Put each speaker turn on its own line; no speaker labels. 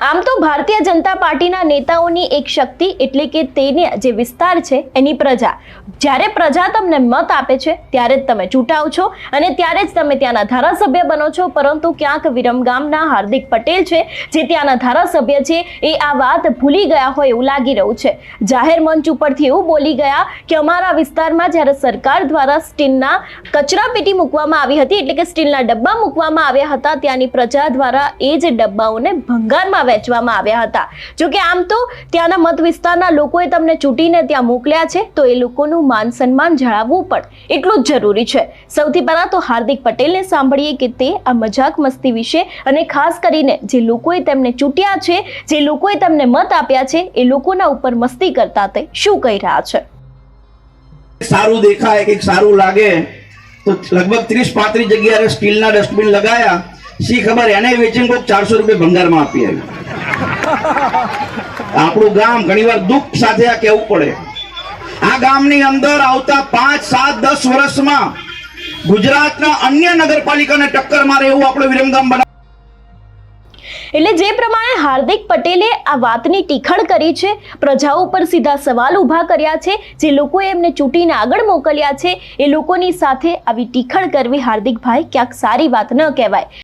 આમ તો ભારતીય જનતા પાર્ટીના નેતાઓની એક શક્તિ એટલે કે તેને જે વિસ્તાર છે એની પ્રજા, જ્યારે પ્રજા તમને મત આપે છે ત્યારે જ તમે ચૂંટાવ છો અને ત્યારે જ તમે ત્યાંના ધારાસભ્ય બનો છો, પરંતુ ક્યાંક વિરમગામના હાર્દિક પટેલ છે જે ત્યાંના ધારાસભ્ય છે એ આ વાત ભૂલી ગયા હોય એવું લાગી રહ્યું છે। જાહેર મંચ ઉપરથી એવું બોલી ગયા કે અમારા વિસ્તારમાં જ્યારે સરકાર દ્વારા સ્ટીલના કચરાપેટી મૂકવામાં આવી હતી એટલે કે સ્ટીલના ડબ્બા મૂકવામાં આવ્યા હતા, ત્યાંની પ્રજા દ્વારા એ જ ડબ્બાઓને ભંગારમાં વેચવામાં આવ્યા હતા। જો કે આમ તો ત્યાંના મત વિસ્તારના લોકોએ તમને ચૂંટીને ત્યાં મોકલ્યા છે તો એ લોકોનું માન સન્માન જાળવવું પણ એટલું જ જરૂરી છે। સૌથી પહેલા તો હાર્દિક પટેલને સાંભળીએ કે તે આ મજાક મસ્તી વિશે અને ખાસ કરીને જે લોકોએ તેમને ચૂંટ્યા છે, જે લોકોએ તેમને મત આપ્યા છે એ લોકોના ઉપર મસ્તી કરતા તે શું કહી રહ્યા છે।
સારું દેખાય કે સારું લાગે તો લગભગ 30-35 જગ્યાએ સ્ટીલના ડસ્ટબિન લગાયા, શી ખબર એને વેચીને કોઈક 400 રૂપિયા ભંગારમાં આપી આવ્યું। આપણું ગામ ઘણીવાર દુઃખ સાથે આ કહેવું પડે, આ ગામની અંદર આવતા 5, 7, 10 વર્ષમાં ગુજરાતના અન્ય નગરપાલિકાને ટક્કર મારે એવું આપણે વિરમગામ બનાવ।
એટલે જે પ્રમાણે હાર્દિક પટેલે આ વાતની ટીખળ કરી છે, પ્રજાઓ પર સીધા સવાલ ઊભા કર્યા છે, જે લોકોએ એમને ચૂંટીને આગળ મોકલ્યા છે એ લોકોની સાથે આવી ટીખળ કરવી હાર્દિકભાઈ ક્યાંક સારી વાત ન કહેવાય।